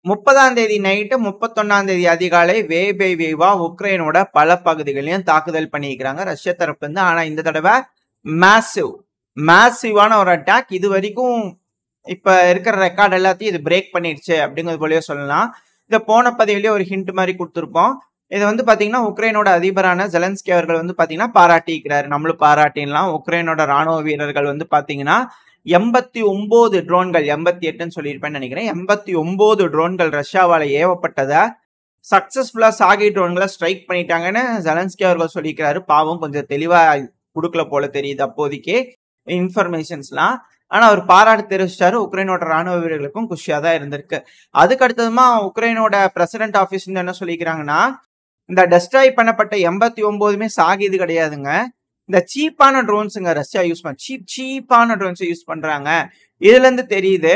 30ஆம் தேதி நைட்டு 31ஆம் தேதி அதிகாலை வேவ் பை வேவா உக்ரைனோட பல பகுதிகளையும் தாக்குதல் பண்ணிக்கிறாங்க ரஷ்ய தரப்புல இருந்து. ஆனா இந்த தடவை மேசிவான ஒரு அட்டாக். இது வரைக்கும் இப்ப இருக்கிற ரெக்கார்ட் எல்லாத்தையும் இது பிரேக் பண்ணிடுச்சு அப்படிங்கிறது போலயே சொல்லலாம். இத போன பதிவிலேயே ஒரு ஹிண்ட் மாதிரி கொடுத்துருப்போம். இது வந்து பாத்தீங்கன்னா உக்ரைனோட அதிபரான ஜெலன்ஸ்கி அவர்கள் வந்து பாத்தீங்கன்னா பாராட்டிக்கிறாரு. நம்மளும் பாராட்டிடலாம். உக்ரைனோட ராணுவ வீரர்கள் வந்து பாத்தீங்கன்னா 89 ட்ரோன்கள், 88ன்னு சொல்லியிருப்பேன்னு நினைக்கிறேன், 89 ட்ரோன்கள் ரஷ்யாவால ஏவப்பட்டதை சக்சஸ்ஃபுல்லா சாகி ட்ரோன்களை ஸ்ட்ரைக் பண்ணிட்டாங்கன்னு ஜெலன்ஸ்கி அவர்கள் சொல்லிக்கிறாரு. பாவம் கொஞ்சம் தெளிவா கொடுக்கல போல தெரியுது அப்போதைக்கு இன்ஃபர்மேஷன்ஸ்லாம். ஆனா அவர் பாராட்டு தெரிவிச்சாரு. உக்ரைனோட ராணுவ வீரர்களுக்கும் குஷியா தான் இருந்திருக்கு. அதுக்கு அடுத்ததுமா உக்ரைனோட பிரசிடென்ட் ஆபீஸ் என்ன சொல்லிக்கிறாங்கன்னா, இந்த டெஸ்ட்ராய் பண்ணப்பட்ட 89மே சாகிது கிடையாதுங்க. இந்த சீப்பான ட்ரோன்ஸுங்க ரஷ்யா யூஸ் பண்ண சீப்பான ட்ரோன்ஸ் யூஸ் பண்றாங்க. இதுல இருந்து தெரியுது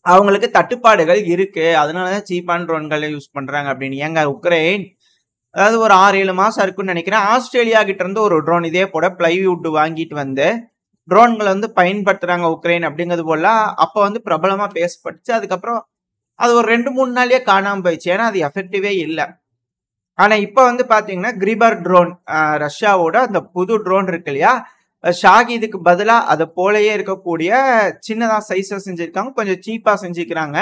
அவங்களுக்கு தட்டுப்பாடுகள் இருக்கு, அதனாலதான் சீப்பான ட்ரோன்களை யூஸ் பண்றாங்க அப்படின்னு. ஏங்க உக்ரைன் அதாவது ஒரு 6-7 மாசம் இருக்குன்னு நினைக்கிறேன், ஆஸ்திரேலியா கிட்ட இருந்து ஒரு ட்ரோன் இதே போல பிளைவுட் வாங்கிட்டு வந்து ட்ரோன்களை வந்து பயன்படுத்துறாங்க உக்ரைன் அப்படிங்கிறது போல அப்ப வந்து பிரபலமா பேசப்பட்டுச்சு. அதுக்கப்புறம் அது ஒரு 2-3 நாள்லயே காணாம போயிடுச்சு, ஏன்னா அது எஃபெக்டிவே இல்லை. ஆனா இப்ப வந்து பாத்தீங்கன்னா கிரிபர் ட்ரோன், ரஷ்யாவோட அந்த புது ட்ரோன் இருக்கு இல்லையா, ஷாகிதுக்கு பதிலா அதை போலயே இருக்கக்கூடிய சின்னதா சைஸா செஞ்சிருக்காங்க, கொஞ்சம் சீப்பா செஞ்சுக்கிறாங்க.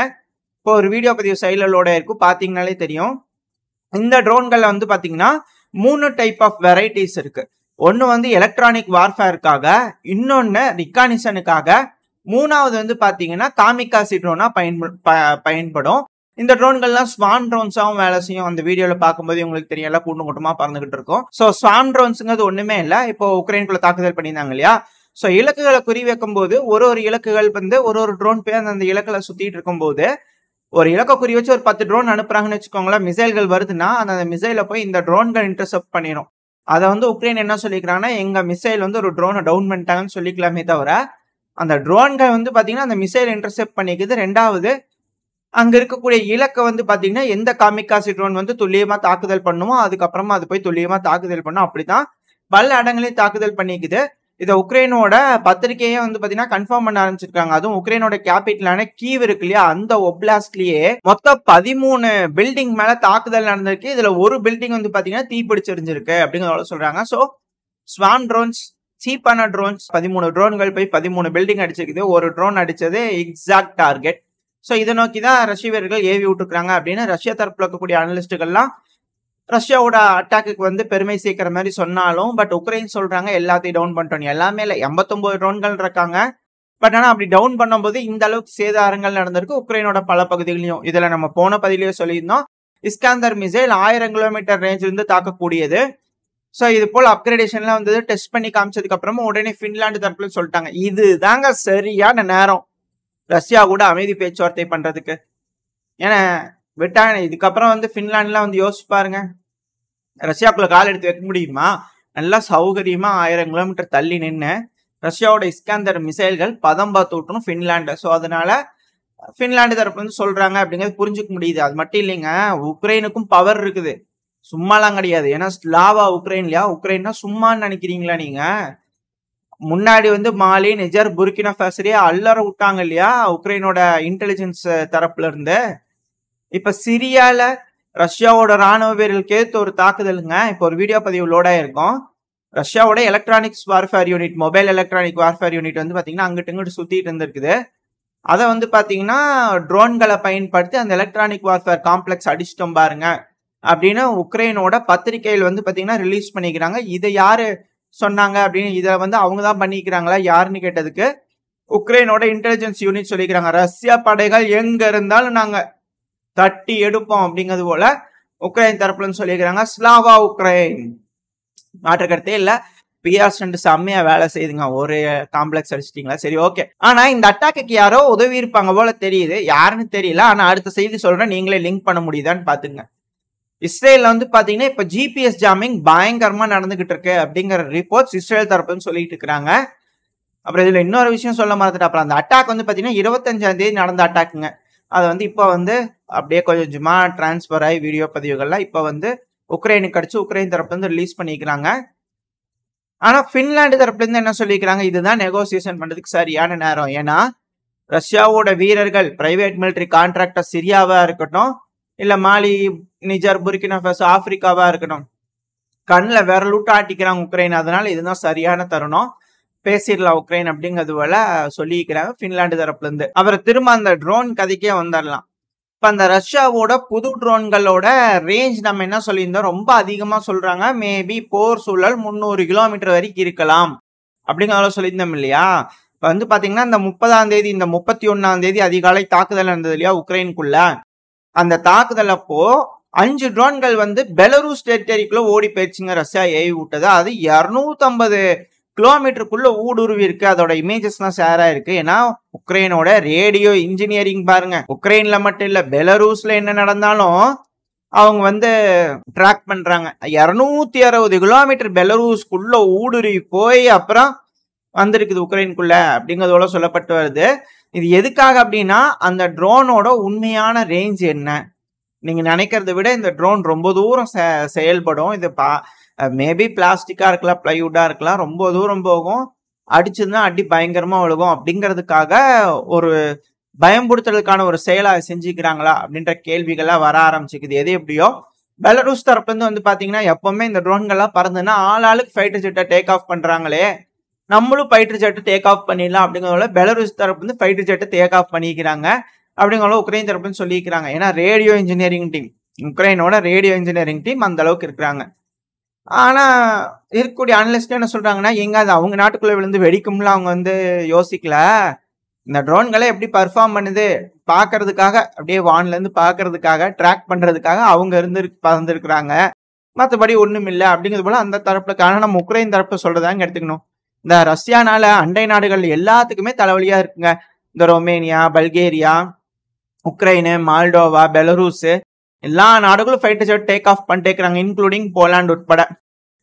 இப்போ ஒரு வீடியோ பதிவு சைலோட இருக்கும், பாத்தீங்கன்னாலே தெரியும். இந்த ட்ரோன்கள்ல வந்து பாத்தீங்கன்னா 3 டைப் ஆஃப் வெரைட்டிஸ் இருக்கு. ஒன்னு வந்து எலக்ட்ரானிக் வார்ஃபேருக்காக, இன்னொன்னு ரிகானிசனுக்காக, மூணாவது வந்து பாத்தீங்கன்னா காமிகாசி ட்ரோனா பயன்படும். இந்த ட்ரோன்கள்லாம் ஸ்வான் ட்ரோன்ஸாவும் வேலை செய்யும். அந்த வீடியோல பார்க்கும்போது உங்களுக்கு தெரியும், எல்லாம் கூட்டம் கூட்டமா பறந்துகிட்டு இருக்கும். ஸோ ஸ்வான் ட்ரோன்ஸுங்கிறது ஒண்ணுமே இல்லை. இப்போ உக்ரைனுக்குள்ள தாக்குதல் பண்ணியிருந்தாங்க இல்லையா, ஸோ இலக்குகளை குறி வைக்கும் போது ஒரு இலக்குகள் வந்து ஒரு ட்ரோன் போய் அந்த இலக்குல சுத்திட்டு இருக்கும் போது ஒரு இலக்கை குறி வச்சு ஒரு 10 ட்ரோன் அனுப்புறாங்கன்னு வச்சுக்கோங்களேன், மிசைல்கள் வருதுன்னா அந்த மிசைல போய் இந்த ட்ரோன்கள் இன்டர்செப்ட் பண்ணிடும். அதை வந்து உக்ரைன் என்ன சொல்லிக்கிறாங்கன்னா, எங்க மிசைல் வந்து ஒரு ட்ரோனை டவுன் பண்ணிட்டாங்கன்னு சொல்லிக்கலாமே தவிர அந்த ட்ரோன்கள் வந்து பாத்தீங்கன்னா அந்த மிசைல் இன்டர்செப்ட் பண்ணிக்குது. ரெண்டாவது அங்க இருக்கக்கூடிய இலக்கை வந்து பாத்தீங்கன்னா எந்த காமிகாசி ட்ரோன் வந்து துல்லியமா தாக்குதல் பண்ணுமோ அதுக்கப்புறமா அது போய் துல்லியமா தாக்குதல் பண்ணும். அப்படிதான் பல இடங்களையும் தாக்குதல் பண்ணிக்குது. இதை உக்ரைனோட பத்திரிகையே வந்து பாத்தீங்கன்னா கன்ஃபார்ம் பண்ண ஆரம்பிச்சிருக்காங்க. அதுவும் உக்ரைனோட கேபிட்டலான கீவ் இருக்கு இல்லையா, அந்த ஒப்லாஸ்ட்லயே மொத்தம் 13 பில்டிங் மேல தாக்குதல் நடந்திருக்கு. இதுல ஒரு பில்டிங் வந்து பாத்தீங்கன்னா தீப்பிடிச்சிருந்திருக்கு அப்படிங்கிறத சொல்றாங்க. சோ ஸ்வான் ட்ரோன்ஸ், சீப்பான ட்ரோன்ஸ், 13 ட்ரோன்கள் போய் 13 பில்டிங் அடிச்சிருக்குது. ஒரு ட்ரோன் அடிச்சது எக்ஸாக்ட் டார்கெட். ஸோ இதை நோக்கி தான் ரஷ்ய வீரர்கள் ஏவி விட்டுருக்காங்க அப்படின்னு ரஷ்யா தரப்புல இருக்கக்கூடிய அனலிஸ்டுகள்லாம் ரஷ்யாவோட அட்டாக்கு வந்து பெருமை சேர்க்கிற மாதிரி சொன்னாலும், பட் உக்ரைன் சொல்றாங்க எல்லாத்தையும் டவுன் பண்ணிட்டோம். எல்லாமே இல்லை, 89 ட்ரோன்கள் இருக்காங்க. பட் ஆனா அப்படி டவுன் பண்ணும்போது இந்த அளவுக்கு சேதாரங்கள் நடந்திருக்கு உக்ரைனோட பல பகுதிகளையும். இதுல நம்ம போன பதிலேயே சொல்லியிருந்தோம், இஸ்காந்தர் மிசைல் 1000 கிலோமீட்டர் ரேஞ்சில இருந்து தாக்கக்கூடியது. ஸோ இது போல அப்கிரேடேஷன்லாம் வந்து டெஸ்ட் பண்ணி காமிச்சதுக்கு அப்புறமா உடனே பின்லாந்து தரப்புல சொல்லிட்டாங்க, இது தாங்க சரியான நேரம் ரஷ்யா கூட அமைதி பேச்சுவார்த்தை பண்றதுக்கு. ஏன்னா விட்டாங்க, இதுக்கப்புறம் வந்து பின்லாண்ட்லாம் வந்து யோசிச்சு பாருங்க, ரஷ்யாக்குள்ள கால் எடுத்து வைக்க முடியுமா? நல்லா சௌகரியமா 1000 கிலோமீட்டர் தள்ளி நின்று ரஷ்யாவோட இஸ்காந்தர் மிசைல்கள் பதம் பார்த்து விட்டணும் பின்லாண்டு. ஸோ அதனால பின்லாந்து தரப்புல இருந்து சொல்றாங்க அப்படிங்கிறது புரிஞ்சுக்க முடியுது. அது மட்டும் இல்லைங்க, உக்ரைனுக்கும் பவர் இருக்குது, சும்மாலாம் கிடையாது. ஏன்னா ஸ்லாவா உக்ரைன்லயா, உக்ரைன்னா சும்மான்னு நினைக்கிறீங்களா நீங்க? முன்னாடி வந்து மாலி, நிஜர், புர்கினா ஃபாசோவே அல்லற விட்டாங்க இல்லையா உக்ரைனோட இன்டெலிஜென்ஸ் தரப்புல இருந்து. இப்ப சிரியால ரஷ்யாவோட ராணுவ வீரர்களுக்கு ஏற்ற ஒரு தாக்குதலுங்க. இப்போ ஒரு வீடியோ பதிவு லோட் ஆயிருக்கும். ரஷ்யாவோட electronics warfare unit, mobile electronic warfare unit வந்து பாத்தீங்கன்னா அங்கிட்டு இங்கிட்டு சுத்திட்டு இருந்திருக்குது. அதை வந்து பாத்தீங்கன்னா ட்ரோன்களை பயன்படுத்தி அந்த எலக்ட்ரானிக் வார்ஃபேர் காம்ப்ளெக்ஸ் அடிச்சிட்டோம் பாருங்க அப்படின்னு உக்ரைனோட பத்திரிகையில் வந்து பாத்தீங்கன்னா ரிலீஸ் பண்ணிக்கிறாங்க. இதை யாரு சொன்னாங்க அப்படின்னு, இதை வந்து அவங்க தான் பண்ணிக்கிறாங்களா யாருன்னு கேட்டதுக்கு உக்ரைனோட இன்டெலிஜென்ஸ் யூனிட் சொல்லிக்கிறாங்க, ரஷ்யா படைகள் எங்க இருந்தாலும் நாங்க தட்டி எடுப்போம் அப்படிங்கிறது போல உக்ரைன் தரப்புல சொல்லிக்கிறாங்க. ஸ்லாவா உக்ரைன், மாற்றுக்கருத்தே இல்ல. பிஆர் ஸ்டண்ட் செம்மையா வேலை செய்யுதுங்க. ஒரு காம்ப்ளெக்ஸ் அடிச்சிட்டீங்களா, சரி ஓகே. ஆனா இந்த அட்டாக்கு யாரோ உதவி இருப்பாங்க போல தெரியுது, யாருன்னு தெரியல. ஆனா அடுத்த செய்தி சொல்றேன், நீங்களே லிங்க் பண்ண முடியுதான்னு பாத்துங்க. இஸ்ரேல்ல வந்து பாத்தீங்கன்னா இப்ப ஜிபிஎஸ் ஜாமிங் பயங்கரமா நடந்துகிட்டு இருக்கு அப்படிங்கிற ரிப்போர்ட்ஸ் இஸ்ரேல் தரப்புன்னு சொல்லிட்டு இருக்காங்க. அப்புறம் இதுல இன்னொரு விஷயம் சொல்ல மறந்துட்டு, அப்புறம் அந்த அட்டாக் வந்து பாத்தீங்கன்னா 25ஆம் தேதி நடந்த அட்டாக்குங்க. அது வந்து இப்ப வந்து அப்படியே கொஞ்சமா டிரான்ஸ்பர் ஆகி வீடியோ பதிவுகள்லாம் இப்ப வந்து உக்ரைனுக்கு அடிச்சு உக்ரைன் தரப்புல இருந்து ரிலீஸ் பண்ணிக்கிறாங்க. ஆனா பின்லாந்து தரப்புல இருந்து என்ன சொல்லிக்கிறாங்க, இதுதான் நெகோசியேஷன் பண்றதுக்கு சரியான நேரம். ஏன்னா ரஷ்யாவோட வீரர்கள் பிரைவேட் மிலிட்டரி கான்ட்ராக்டர் சிரியாவா இருக்கட்டும், இல்ல மாலி, நிஜர், புர்கினா ஃபாசோ, ஆப்பிரிக்காவா இருக்கட்டும், கண்ணில் விரலுட்டு ஆட்டிக்கிறாங்க உக்ரைன். அதனால இதுதான் சரியான தருணம், பேசிடலாம் உக்ரைன் அப்படிங்கிறது போல சொல்லிக்கிறாங்க பின்லாந்து தரப்புல இருந்து. அப்புறம் திரும்ப அந்த ட்ரோன் கதைக்கே வந்துடலாம். இப்ப அந்த ரஷ்யாவோட புது ட்ரோன்களோட ரேஞ்ச் நம்ம என்ன சொல்லியிருந்தோம், ரொம்ப அதிகமா சொல்றாங்க. மேபி போர் சூழல் 300 கிலோமீட்டர் வரைக்கும் இருக்கலாம் அப்படிங்கிறத சொல்லியிருந்தோம் இல்லையா. இப்ப வந்து பாத்தீங்கன்னா இந்த 30ஆம் தேதி, இந்த 31ஆம் தேதி அதிகாலை தாக்குதல் நடந்தது இல்லையா உக்ரைனுக்குள்ள. அந்த தாக்குதல் அப்போ 5 ட்ரோன்கள் வந்து பெலரூஸ் டெரிட்டரிக்குள்ள ஓடி போயிடுச்சுங்க. ரஷ்யா ஏவி விட்டது. அது 250 கிலோமீட்டருக்குள்ள ஊடுருவி இருக்கு. அதோட இமேஜஸ் எல்லாம் ஷேர் ஆயிருக்கு. ஏன்னா உக்ரைனோட ரேடியோ இன்ஜினியரிங் பாருங்க, உக்ரைன்ல மட்டும் இல்ல பெலரூஸ்ல என்ன நடந்தாலும் அவங்க வந்து ட்ராக் பண்றாங்க. 260 கிலோமீட்டர் பெலரூஸ்குள்ள ஊடுருவி போய் அப்புறம் வந்திருக்குது உக்ரைனுக்குள்ள அப்படிங்கிறதோட சொல்லப்பட்டு வருது. இது எதுக்காக அப்படின்னா அந்த ட்ரோனோட உண்மையான ரேஞ்ச் என்ன, நீங்க நினைக்கிறத விட இந்த ட்ரோன் ரொம்ப தூரம் செயல்படும். இது மேபி பிளாஸ்டிக்கா இருக்கலாம், பிளைவுட்டா இருக்கலாம், ரொம்ப தூரம் போகும், அடிச்சுதான் அடி பயங்கரமா விழுகும் அப்படிங்கிறதுக்காக ஒரு பயம்படுத்துறதுக்கான ஒரு செயலா செஞ்சுக்கிறாங்களா அப்படின்ற கேள்விகள்லாம் வர ஆரம்பிச்சுக்குது. எது எப்படியோ பெலரூஸ் தரப்புல இருந்து வந்து பாத்தீங்கன்னா எப்பவுமே இந்த ட்ரோன்கள்லாம் பறந்துன்னா ஆளுக்கு ஃபைட்டர் ஜெட்டை டேக் ஆஃப் பண்றாங்களே, நம்மளும் ஃபைட்டர் ஜெட்டை டேக் ஆஃப் பண்ணிடலாம் அப்படிங்கிறத பெலரூஸ் தரப்பு வந்து ஃபைட்டர் ஜெட்டை டேக் ஆஃப் பண்ணிக்கிறாங்க அப்படிங்கிற உக்ரைன் தரப்புன்னு சொல்லிக்கிறாங்க. ஏன்னா ரேடியோ இன்ஜினியரிங் டீம், உக்ரைனோட ரேடியோ இன்ஜினியரிங் டீம் அந்த அளவுக்கு இருக்கிறாங்க. ஆனா இருக்கக்கூடிய அனலிஸ்ட் என்ன சொல்றாங்கன்னா, எங்க அது அவங்க நாட்டுக்குள்ள விழுந்து வெடிக்கும்ல அவங்க வந்து யோசிக்கல. இந்த ட்ரோன்களை எப்படி பர்ஃபார்ம் பண்ணுது பாக்குறதுக்காக, அப்படியே வான்ல இருந்து பாக்குறதுக்காக, ட்ராக் பண்றதுக்காக அவங்க பறந்துருக்குறாங்க. மற்றபடி ஒண்ணும் இல்லை அப்படிங்கிறது போல அந்த தரப்புல. காரணம் நம்ம உக்ரைன் தரப்பு சொல்றதாங்க எடுத்துக்கணும். இந்த ரஷ்யானால அண்டை நாடுகள் எல்லாத்துக்குமே தலைவலியா இருக்குங்க. இந்த Romania, Bulgaria, Ukraine, Moldova, Belarus எல்லா நாடுகளும் ஃபைட்டர் ஜெட் டேக் ஆஃப் பண்ணிட்டேக்கிறாங்க, இன்க்ளூடிங் போலாண்ட் உட்பட.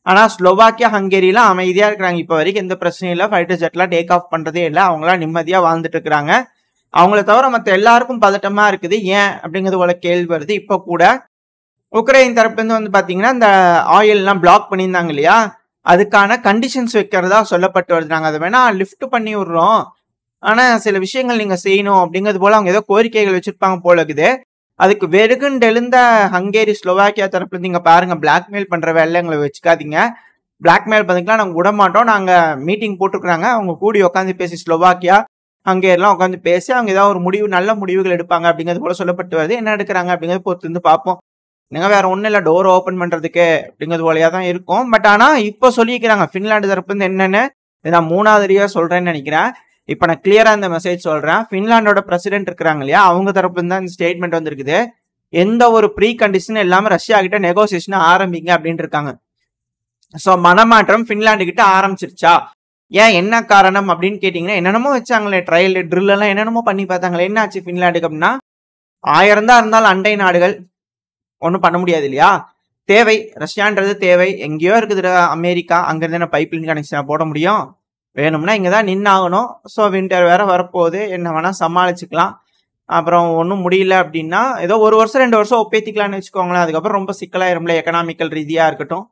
ஆனா ஸ்லோவாக்கியா, ஹங்கேரிலாம் அமைதியா இருக்கிறாங்க. இப்ப வரைக்கும் எந்த பிரச்சனையும் இல்லை, ஃபைட்டர் ஜெட்லாம் டேக் ஆஃப் பண்றதே இல்லை, அவங்களாம் நிம்மதியா வாழ்ந்துட்டு இருக்கிறாங்க. அவங்கள தவிர மற்ற எல்லாருக்கும் பதட்டமா இருக்குது. ஏன் அப்படிங்கிறது போல கேள்வி வருது. இப்ப கூட உக்ரைன் தரப்புல இருந்து வந்து பாத்தீங்கன்னா இந்த ஆயில் எல்லாம் பிளாக் பண்ணியிருந்தாங்க இல்லையா, அதுக்கான கண்டிஷன்ஸ் வைக்கிறதா சொல்லப்பட்டு வருதுனாங்க. அதை வேணா லிஃப்ட் பண்ணி விடுறோம், ஆனா சில விஷயங்கள் நீங்க செய்யணும் அப்படிங்கிறது போல அவங்க ஏதோ கோரிக்கைகள் வச்சிருப்பாங்க போல இருக்குது. அதுக்கு வெறுகுண்டு எழுந்த ஹங்கேரி, ஸ்லோவாக்கியா தரப்புல இருந்து இங்க பாருங்க, பிளாக்மெயில் பண்ற வேலை எங்களை வச்சுக்காதீங்க, பிளாக்மெயில் பண்ணிக்கலாம், நாங்க விட மாட்டோம், நாங்க மீட்டிங் போட்டுருக்காங்க, அவங்க கூடி உட்காந்து பேசி ஸ்லோவாக்கியா, ஹங்கேரிலாம் உட்காந்து பேசி அவங்க ஏதாவது ஒரு முடிவு, நல்ல முடிவுகள் எடுப்பாங்க அப்படிங்கிறது போல சொல்லப்பட்டு வருது. என்ன எடுக்கிறாங்க அப்படிங்கிறது பொறுத்து இருந்து பார்ப்போம். நீங்க வேற ஒன்றும் இல்லை, டோர் ஓப்பன் பண்றதுக்கு அப்படிங்கிறது போலயா தான் இருக்கும். பட் ஆனா இப்போ சொல்லிக்கிறாங்க பின்லாந்து தரப்பு இருந்து என்னன்னு, நான் 3வது தடவையா சொல்றேன்னு நினைக்கிறேன். இப்ப நான் கிளியரா இந்த மெசேஜ் சொல்றேன். பின்லாண்டோட பிரசிடென்ட் இருக்கிறாங்க இல்லையா, அவங்க தரப்புல இருந்தா இந்த ஸ்டேட்மெண்ட் வந்திருக்குது. எந்த ஒரு ப்ரீ கண்டிஷன் இல்லாம ரஷ்யா கிட்ட நெகோசியேஷன் ஆரம்பிங்க அப்படின்னு இருக்காங்க. சோ மனமாற்றம் பின்லாண்டு கிட்ட ஆரம்பிச்சிருச்சா? ஏன் என்ன காரணம் அப்படின்னு கேட்டீங்கன்னா, என்னென்னமோ வச்சாங்களே, ட்ரையல் ட்ரில் எல்லாம் என்னென்னமோ பண்ணி பார்த்தாங்களே. என்ன ஆச்சு பின்லாண்டுக்கு அப்படின்னா, 1000 தான் இருந்தாலும் அண்டை நாடுகள் ஒன்றும் பண்ண முடியாது இல்லையா. தேவை, ரஷ்யான்றது தேவை. எங்கேயோ இருக்குது அமெரிக்கா, அங்கிருந்து பைப்லைன் கனெக்ஷன் போட முடியும், வேணும்னா இங்கதான் நின்னாகணும். ஸோ வின்டர் வேற வரப்போகுது, என்ன வேணா சமாளிச்சுக்கலாம். அப்புறம் ஒன்றும் முடியல அப்படின்னா ஏதோ 1 வருஷம் 2 வருஷம் ஒப்பேத்திக்கலாம்னு வச்சுக்கோங்களேன். அதுக்கப்புறம் ரொம்ப சிக்கலாயிரும்ல, எக்கனாமிக்கல் ரீதியா இருக்கட்டும்,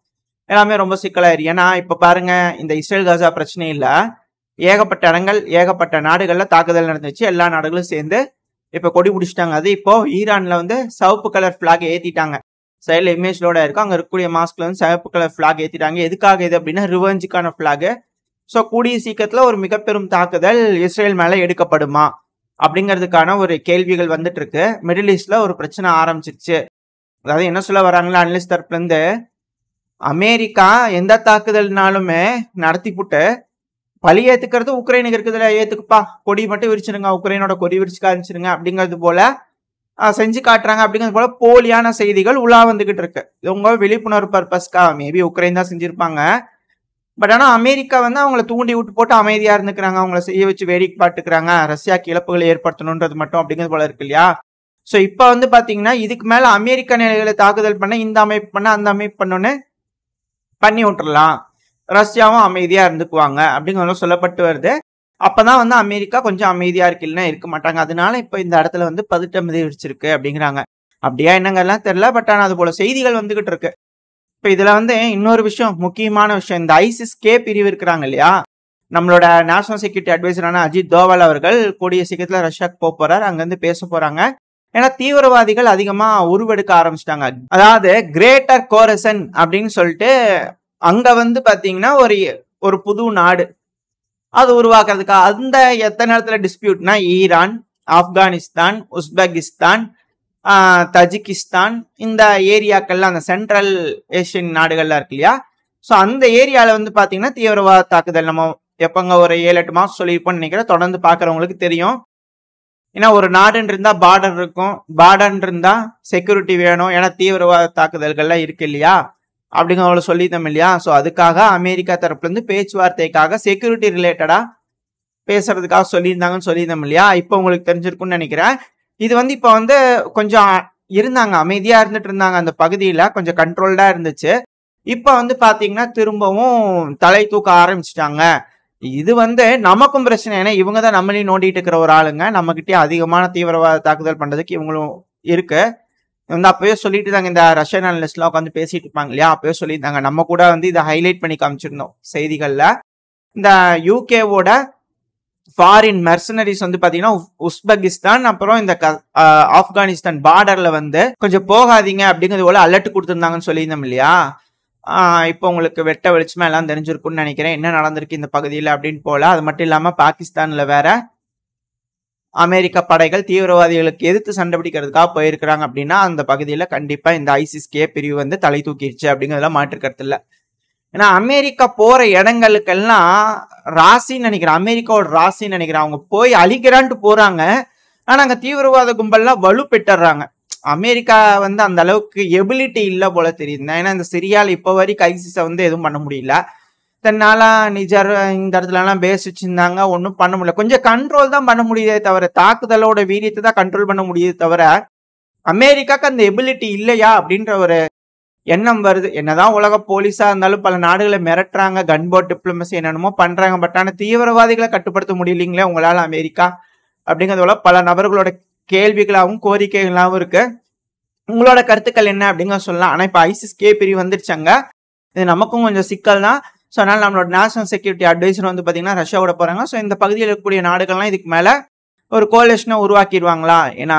எல்லாமே ரொம்ப சிக்கலாயிரும். ஏன்னா இப்ப பாருங்க, இந்த இஸ்ரேல் காசா பிரச்சனை இல்ல, ஏகப்பட்ட இடங்கள், ஏகப்பட்ட நாடுகள்ல தாக்குதல் நடந்துச்சு. எல்லா நாடுகளும் சேர்ந்து இப்ப கொடி பிடிச்சிட்டாங்க. அது இப்போ ஈரான்ல வந்து சிவப்பு கலர் பிளாக் ஏத்திட்டாங்க. சைட்ல இமேஜ்லோட இருக்கும், அங்க இருக்கக்கூடிய மாஸ்க்ல வந்து சிவப்பு கலர் பிளாக் ஏத்திட்டாங்க. எதுக்காக இது அப்படின்னா ரிவெஞ்சுக்கான பிளாக். ஸோ கூடிய சீக்கிரத்துல ஒரு மிக பெரும் தாக்குதல் இஸ்ரேல் மேல எடுக்கப்படுமா அப்படிங்கிறதுக்கான ஒரு கேள்விகள் வந்துட்டு இருக்கு. மிடில் ஈஸ்ட்ல ஒரு பிரச்சனை ஆரம்பிச்சிருச்சு. அதாவது என்ன சொல்ல வராங்களா அனலிஸ்ட் தரப்புல இருந்து, அமெரிக்கா எந்த தாக்குதல்னாலுமே நடத்தி புட்டு பழி ஏத்துக்கிறது உக்ரைனுக்கு இருக்குதுல, ஏத்துக்குப்பா, கொடி மட்டும் விரிச்சிருங்க, உக்ரைனோட கொடி விரிச்சு காமிச்சிருங்க அப்படிங்கிறது போல செஞ்சு காட்டுறாங்க. அப்படிங்கிறது போல போலியான செய்திகள் உலா வந்துகிட்டு இருக்கு. இது உங்க விழிப்புணர்வு பர்பஸ்க்கா மேபி உக்ரைன் தான் செஞ்சிருப்பாங்க. பட் ஆனா அமெரிக்கா வந்து அவங்களை தூண்டி விட்டு போட்டு அமைதியா இருந்துக்கிறாங்க, அவங்களை செய்ய வச்சு வேடிக்கை பாட்டுக்கிறாங்க, ரஷ்யாக்கு இழப்புகளை ஏற்படுத்தணுன்றது மட்டும் அப்படிங்கிறது போல இருக்கு இல்லையா. ஸோ இப்போ வந்து பாத்தீங்கன்னா இதுக்கு மேல அமெரிக்க நிலைகளை தாக்குதல் பண்ண, இந்த அமைப்பு பண்ண, அந்த அமைப்பு பண்ணோன்னு பண்ணி விட்டுறலாம், ரஷ்யாவும் அமைதியா இருந்துக்குவாங்க அப்படிங்கிற சொல்லப்பட்டு வருது. அப்பதான் வந்து அமெரிக்கா கொஞ்சம் அமைதியா இருக்கு, இல்லைன்னா இருக்க மாட்டாங்க. அதனால இப்ப இந்த இடத்துல வந்து பதட்டம் விதிச்சிருக்கு அப்படிங்கிறாங்க. அப்படியா என்னங்கெல்லாம் தெரியல, பட் ஆனா அது போல செய்திகள் வந்துகிட்டு இருக்கு. இப்ப இதுல வந்து இன்னொரு விஷயம், முக்கியமான விஷயம், இந்த ஐசிஸ் கே பிரிவு இருக்கிறாங்க இல்லையா, நம்மளோட நேஷனல் செக்யூரிட்டி அட்வைசரான அஜித் தோவல் அவர்கள் கூடிய சீக்கிரத்துல ரஷ்யாக்கு போறாரு. அங்கிருந்து பேச போறாங்க. ஏன்னா தீவிரவாதிகள் அதிகமா உருவெடுக்க ஆரம்பிச்சிட்டாங்க. அதாவது கிரேட்டர் கோரசன் அப்படின்னு சொல்லிட்டு அங்க வந்து பாத்தீங்கன்னா ஒரு புது நாடு அது உருவாக்குறதுக்கு அந்த எத்தனை நேரத்துல டிஸ்பியூட்னா ஈரான், ஆப்கானிஸ்தான், உஸ்பெகிஸ்தான், தஜிகிஸ்தான் இந்த ஏரியாக்கள்ல அந்த சென்ட்ரல் ஏசியன் நாடுகள்லாம் இருக்கு இல்லையா. ஸோ அந்த ஏரியால வந்து பாத்தீங்கன்னா தீவிரவாத தாக்குதல் நம்ம எப்பங்க ஒரு 7-8 மாசம் சொல்லியிருப்போம்னு நினைக்கிறேன். தொடர்ந்து பாக்குறவங்களுக்கு தெரியும். ஏன்னா ஒரு நாடுன்னு இருந்தா பார்டர் இருக்கும், பார்டர் இருந்தா செக்யூரிட்டி வேணும். ஏன்னா தீவிரவாத தாக்குதல்கள்லாம் இருக்கு இல்லையா அப்படிங்கிறவங்கள சொல்லித்தோம் இல்லையா. ஸோ அதுக்காக அமெரிக்கா தரப்புல இருந்து பேச்சுவார்த்தைக்காக செக்யூரிட்டி ரிலேட்டடா பேசுறதுக்காக சொல்லியிருந்தோம் இல்லையா. இப்போ உங்களுக்கு தெரிஞ்சிருக்கும்னு நினைக்கிறேன். இது வந்து இப்போ வந்து கொஞ்சம் இருந்தாங்க, அமைதியா இருந்துட்டு இருந்தாங்க, அந்த பகுதியில கொஞ்சம் கண்ட்ரோல்டா இருந்துச்சு. இப்ப வந்து பாத்தீங்கன்னா திரும்பவும் தலை தூக்க ஆரம்பிச்சிட்டாங்க. இது வந்து நமக்கும் பிரச்சனை. ஏன்னா இவங்க தான் நம்மளையும் நோண்டிட்டு இருக்கிற ஒரு ஆளுங்க. நம்ம கிட்டே அதிகமான தீவிரவாத தாக்குதல் பண்றதுக்கு இவங்களும் இருக்கு. வந்து அப்பவே சொல்லிட்டு தாங்க, இந்த ரஷ்யன் அனலிஸ்ட்லாம் உட்காந்து பேசிட்டு இருப்பாங்க இல்லையா, அப்பவே சொல்லியிருந்தாங்க. நம்ம கூட வந்து இதை ஹைலைட் பண்ணி காமிச்சிருந்தோம் செய்திகள்ல. இந்த யூகேவோட ஃபாரின் மெர்சனரிஸ் வந்து பாத்தீங்கன்னா உஸ்பெகிஸ்தான் அப்புறம் இந்த ஆப்கானிஸ்தான் பார்டர்ல வந்து கொஞ்சம் போகாதீங்க அப்படிங்கிறது போல அலர்ட் கொடுத்துருந்தாங்கன்னு சொல்லியிருந்தோம் இல்லையா. இப்போ உங்களுக்கு வெட்ட வெளிச்சமா எல்லாம் தெரிஞ்சிருக்கும்னு நினைக்கிறேன் என்ன நடந்திருக்கு இந்த பகுதியில் அப்படின்னு போல. அது மட்டும் இல்லாம பாகிஸ்தான்ல வேற அமெரிக்க படைகள் தீவிரவாதிகளுக்கு எதிர்த்து சண்டை பிடிக்கிறதுக்காக போயிருக்கிறாங்க அப்படின்னா அந்த பகுதியில கண்டிப்பா இந்த ஐசிஸ்-கே பிரிவு வந்து தலை தூக்கிடுச்சு அப்படிங்கிறதுலாம் மாற்றுக்கிறது இல்லை. ஏன்னா அமெரிக்கா போற இடங்களுக்கெல்லாம் ராசின்னு நினைக்கிறேன், அமெரிக்காவோட ராசின்னு நினைக்கிறேன். அவங்க போய் அழிக்கிறான்ட்டு போறாங்க, ஆனா அங்க தீவிரவாத கும்பல்லாம் வலு பெற்றுறாங்க. அமெரிக்கா வந்து அந்த அளவுக்கு எபிலிட்டி இல்லை போல தெரியுது. ஏன்னா இந்த சிரியால இப்போ வரைக்கும் ஐசிஸை வந்து எதுவும் பண்ண முடியல. தன்னால நிஜர் இந்த இடத்துல எல்லாம் பேஸ் வச்சிருந்தாங்க, ஒன்றும் பண்ண முடியல. கொஞ்சம் கண்ட்ரோல் தான் பண்ண முடியுதே தவிர, தாக்குதலோட வீரியத்தை தான் கண்ட்ரோல் பண்ண முடியுது தவிர அமெரிக்காக்கு அந்த எபிலிட்டி இல்லையா அப்படின்ற ஒரு எண்ணம் வருது. என்னதான் உலக போலீஸா இருந்தாலும் பல நாடுகளை மிரட்டுறாங்க, கன்போர்ட் டிப்ளமசி என்னென்னமோ பண்றாங்க. பட் ஆனா தீவிரவாதிகளை கட்டுப்படுத்த முடியலீங்களே உங்களால அமெரிக்கா அப்படிங்கிறதோட பல நபர்களோட கேள்விகளாகவும் கோரிக்கைகளாகவும் இருக்கு. உங்களோட கருத்துக்கள் என்ன அப்படிங்க சொல்லலாம். ஆனா இப்ப ஐசிஸ்-கே பிரிவு வந்துருச்சாங்க, இது நமக்கும் கொஞ்சம் சிக்கல் தான். ஸோ அதனால நம்மளோட நேஷனல் செக்யூரிட்டி அட்வைசர் வந்து பாத்தீங்கன்னா ரஷ்யாவோட போறாங்க. ஸோ இந்த பகுதியில் இருக்கக்கூடிய நாடுகள்லாம் இதுக்கு மேல ஒரு கோலிஷனை உருவாக்கிடுவாங்களா. ஏன்னா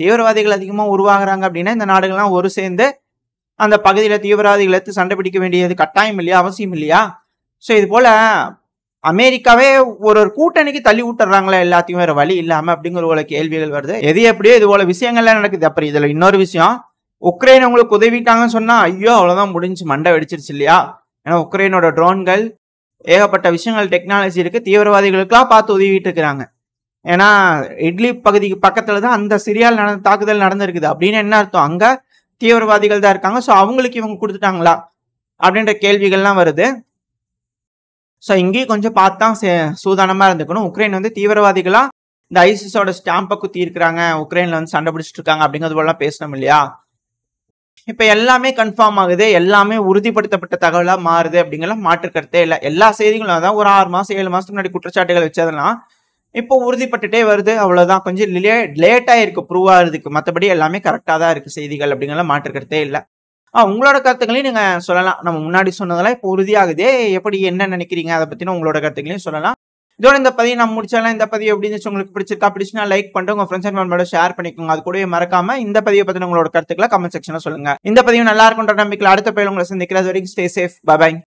தீவிரவாதிகள் அதிகமா உருவாகுறாங்க அப்படின்னா இந்த நாடுகள்லாம் ஒரு சேர்ந்து அந்த பகுதியில தீவிரவாதிகளை எடுத்து சண்டை பிடிக்க வேண்டியது கட்டாயம் இல்லையா, அவசியம் இல்லையா. ஸோ இது போல அமெரிக்காவே ஒரு கூட்டணிக்கு தள்ளி விட்டுறாங்களா எல்லாத்தையும் வேற வழி இல்லாம அப்படிங்கிற ஒரு கேள்விகள் வருது. எது எப்படியோ இது போல விஷயங்கள்லாம் நடக்குது. அப்புறம் இதுல இன்னொரு விஷயம், உக்ரைன் உங்களுக்கு உதவிட்டாங்கன்னு சொன்னா ஐயோ அவ்வளவுதான் முடிஞ்சு மண்டை வெடிச்சிருச்சு இல்லையா. ஏன்னா உக்ரைனோட ட்ரோன்கள் ஏகப்பட்ட விஷயங்கள் டெக்னாலஜி இருக்கு, தீவிரவாதிகளுக்கெல்லாம் பார்த்து உதவிட்டு இருக்கிறாங்க. ஏன்னா இட்லி பகுதிக்கு பக்கத்துல தான் அந்த சிரியால் தாக்குதல் நடந்திருக்குது. அப்படின்னு என்ன அர்த்தம், அங்க தீவிரவாதிகள் தான் இருக்காங்க. ஸோ அவங்களுக்கு இவங்க கொடுத்துட்டாங்களா அப்படின்ற கேள்விகள்லாம் வருது. ஸோ இங்கேயும் கொஞ்சம் பார்த்தா சூதானமா இருந்துக்கணும். உக்ரைன் வந்து தீவிரவாதிகளா இந்த ஐசிஸோட ஸ்டாம்பை குத்தி இருக்கிறாங்க, உக்ரைன்ல வந்து சண்டை பிடிச்சிட்டு இருக்காங்க அப்படிங்கிறது போலாம் பேசணும் இல்லையா. இப்ப எல்லாமே கன்ஃபார்ம் ஆகுது, எல்லாமே உறுதிப்படுத்தப்பட்ட தகவலா மாறுது அப்படிங்கலாம் மாற்று கருத்தே இல்லை. எல்லா செய்திகளும் அதான் ஒரு 6 மாசம் 7 மாசத்துக்கு முன்னாடி குற்றச்சாட்டுகள் வச்சதெல்லாம் இப்போ உறுதிப்பட்டுட்டே வருது. அவ்வளவுதான், கொஞ்சம் லேட்டா இருக்கு ப்ரூவ் ஆகுறதுக்கு. மற்றபடி எல்லாமே கரெக்டா தான் இருக்கு செய்திகள் அப்படிங்கலாம் மாற்று கருத்தே இல்லை. உங்களோட கருத்துக்களையும் நீங்க சொல்லலாம். நம்ம முன்னாடி சொன்னதெல்லாம் இப்போ உறுதியாகுதே, எப்படி என்ன நினைக்கிறீங்க அதை பத்தின உங்களோட கருத்துக்களையும் சொல்லலாம். இதோட இந்த பதிவு நம்ம முடிச்சாலும், இந்த பதிவு எப்படி இருந்துச்சு உங்களுக்கு பிடிச்சிருக்கா, பிடிச்சுனா லைக் பண்ணிட்டு உங்க ஃப்ரெண்ட்ஸ் அண்ட் ஃபேமிலியோட ஷேர் பண்ணிக்கோங்க. அது கூடவே மறக்காம இந்த பதிவை பத்தின உங்களோட கருத்துக்களை கமெண்ட் செக்ஷன்ல சொல்லுங்க. இந்த பதிவு நல்லா இருக்குன்ற நம்பிக்கையில் அடுத்த பதிவு உங்களை சந்திக்கிறது வரைக்கும் ஸ்டே சேஃப், பை பை.